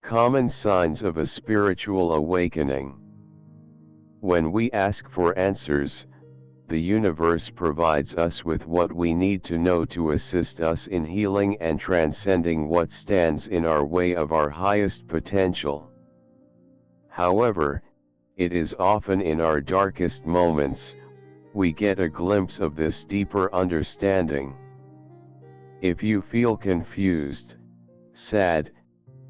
Common signs of a spiritual awakening. When we ask for answers, the universe provides us with what we need to know to assist us in healing and transcending what stands in our way of our highest potential. However, it is often in our darkest moments, we get a glimpse of this deeper understanding. If you feel confused, sad,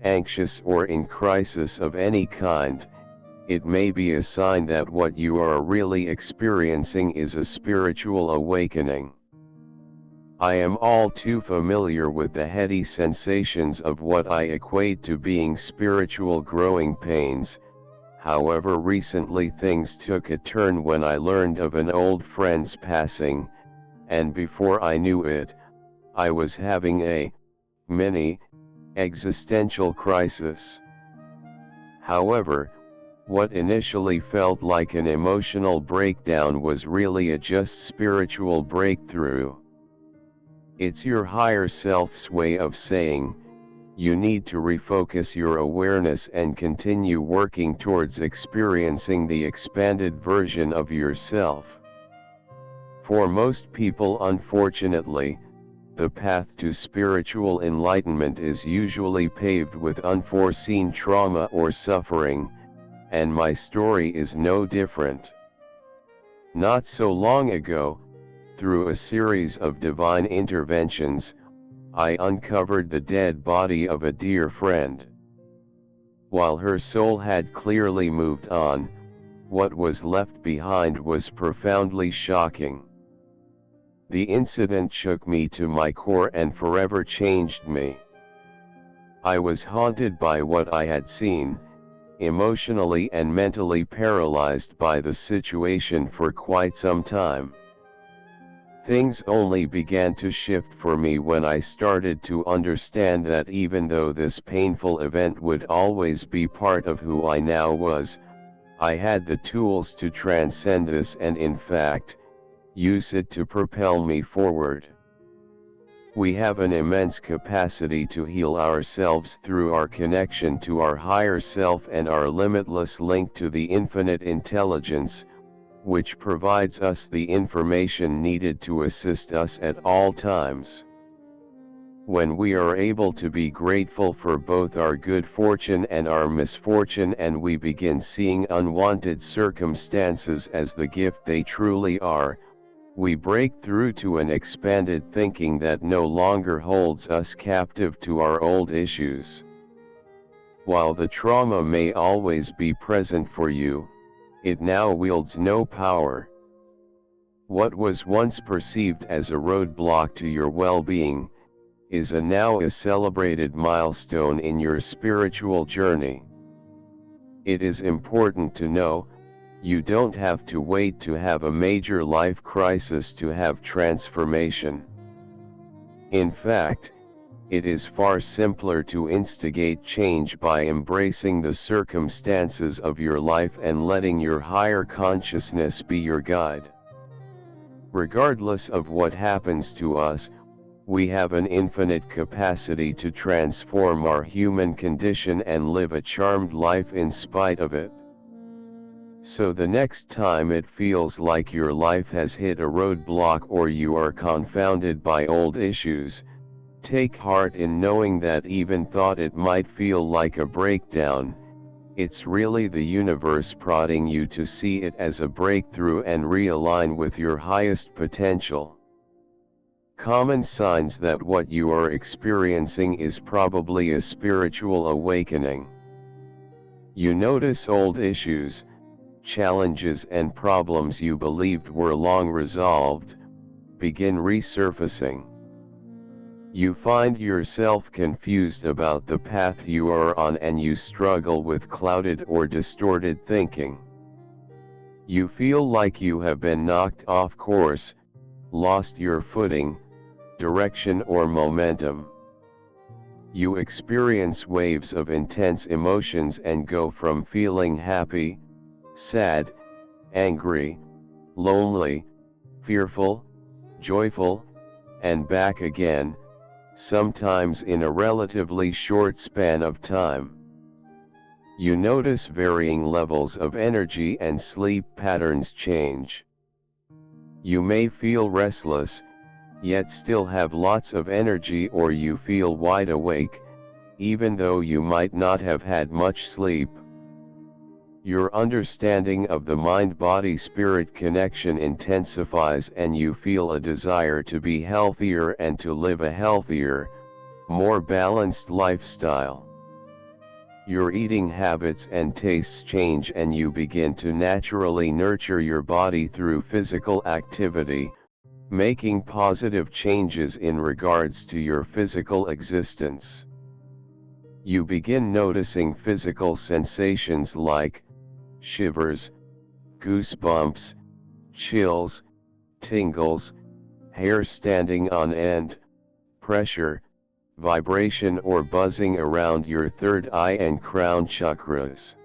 anxious or in crisis of any kind, it may be a sign that what you are really experiencing is a spiritual awakening. I am all too familiar with the heady sensations of what I equate to being spiritual growing pains. However, recently things took a turn when I learned of an old friend's passing, and before I knew it, I was having a mini existential crisis. However, what initially felt like an emotional breakdown was really a just spiritual breakthrough. It's your higher self's way of saying, you need to refocus your awareness and continue working towards experiencing the expanded version of yourself. For most people, unfortunately, the path to spiritual enlightenment is usually paved with unforeseen trauma or suffering, and my story is no different. Not so long ago, through a series of divine interventions, I uncovered the dead body of a dear friend. While her soul had clearly moved on, what was left behind was profoundly shocking. The incident shook me to my core and forever changed me. I was haunted by what I had seen, emotionally and mentally paralyzed by the situation for quite some time. Things only began to shift for me when I started to understand that even though this painful event would always be part of who I now was, I had the tools to transcend this and, in fact, use it to propel me forward. We have an immense capacity to heal ourselves through our connection to our higher self and our limitless link to the infinite intelligence, which provides us the information needed to assist us at all times. When we are able to be grateful for both our good fortune and our misfortune, and we begin seeing unwanted circumstances as the gift they truly are, we break through to an expanded thinking that no longer holds us captive to our old issues. While the trauma may always be present for you, it now wields no power. What was once perceived as a roadblock to your well-being, is now a celebrated milestone in your spiritual journey. It is important to know, you don't have to wait to have a major life crisis to have transformation. In fact, it is far simpler to instigate change by embracing the circumstances of your life and letting your higher consciousness be your guide. Regardless of what happens to us, we have an infinite capacity to transform our human condition and live a charmed life in spite of it. So the next time it feels like your life has hit a roadblock or you are confounded by old issues, take heart in knowing that even thought it might feel like a breakdown, it's really the universe prodding you to see it as a breakthrough and realign with your highest potential. Common signs that what you are experiencing is probably a spiritual awakening. You notice old issues, challenges and problems you believed were long resolved, begin resurfacing. You find yourself confused about the path you are on and you struggle with clouded or distorted thinking. You feel like you have been knocked off course, lost your footing, direction or momentum. You experience waves of intense emotions and go from feeling happy, sad, angry, lonely, fearful, joyful, and back again, sometimes in a relatively short span of time. You notice varying levels of energy and sleep patterns change. You may feel restless, yet still have lots of energy, or you feel wide awake, even though you might not have had much sleep. Your understanding of the mind-body-spirit connection intensifies, and you feel a desire to be healthier and to live a healthier, more balanced lifestyle. Your eating habits and tastes change, and you begin to naturally nurture your body through physical activity, making positive changes in regards to your physical existence. You begin noticing physical sensations like shivers, goosebumps, chills, tingles, hair standing on end, pressure, vibration or buzzing around your third eye and crown chakras.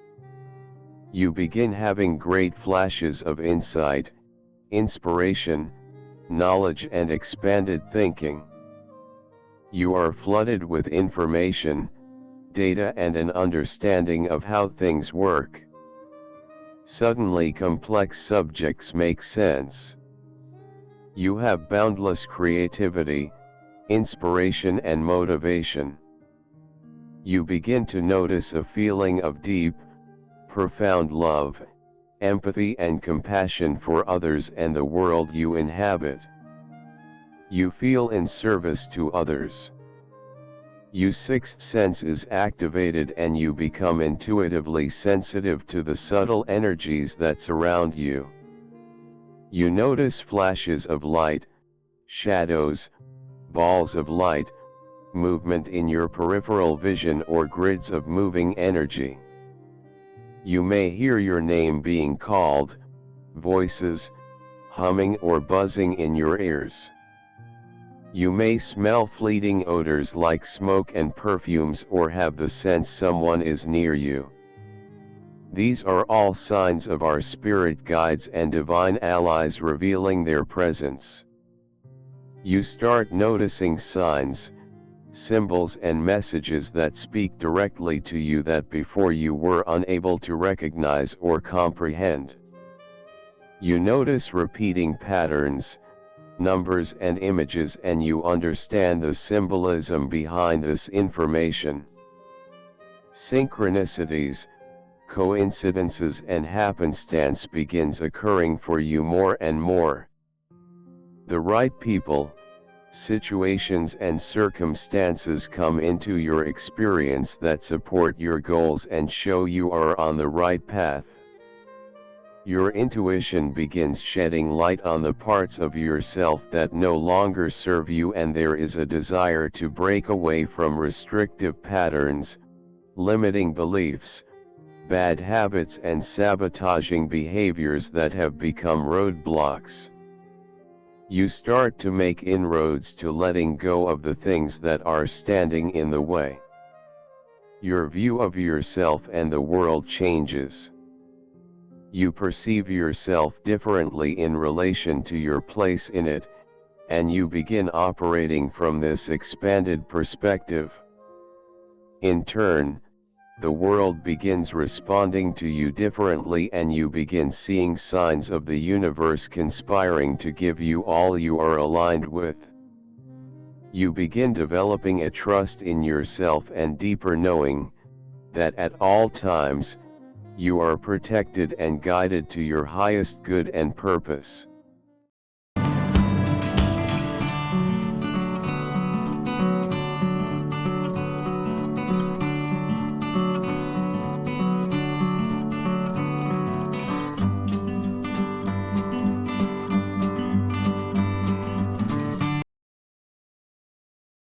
You begin having great flashes of insight, inspiration, knowledge and expanded thinking. You are flooded with information, data and an understanding of how things work. Suddenly complex subjects make sense. You have boundless creativity, inspiration and motivation. You begin to notice a feeling of deep, profound love, empathy and compassion for others and the world you inhabit. You feel in service to others. Your sixth sense is activated and you become intuitively sensitive to the subtle energies that surround you. You notice flashes of light, shadows, balls of light, movement in your peripheral vision or grids of moving energy. You may hear your name being called, voices, humming or buzzing in your ears. You may smell fleeting odors like smoke and perfumes or have the sense someone is near you. These are all signs of our spirit guides and divine allies revealing their presence. You start noticing signs, symbols and messages that speak directly to you that before you were unable to recognize or comprehend. You notice repeating patterns, numbers and images, and you understand the symbolism behind this information. Synchronicities, coincidences and happenstance begins occurring for you more and more. The right people, situations and circumstances come into your experience that support your goals and show you are on the right path. Your intuition begins shedding light on the parts of yourself that no longer serve you, and there is a desire to break away from restrictive patterns, limiting beliefs, bad habits and sabotaging behaviors that have become roadblocks. You start to make inroads to letting go of the things that are standing in the way. Your view of yourself and the world changes. You perceive yourself differently in relation to your place in it, and you begin operating from this expanded perspective. In turn, the world begins responding to you differently, and you begin seeing signs of the universe conspiring to give you all you are aligned with. You begin developing a trust in yourself and deeper knowing that at all times, you are protected and guided to your highest good and purpose.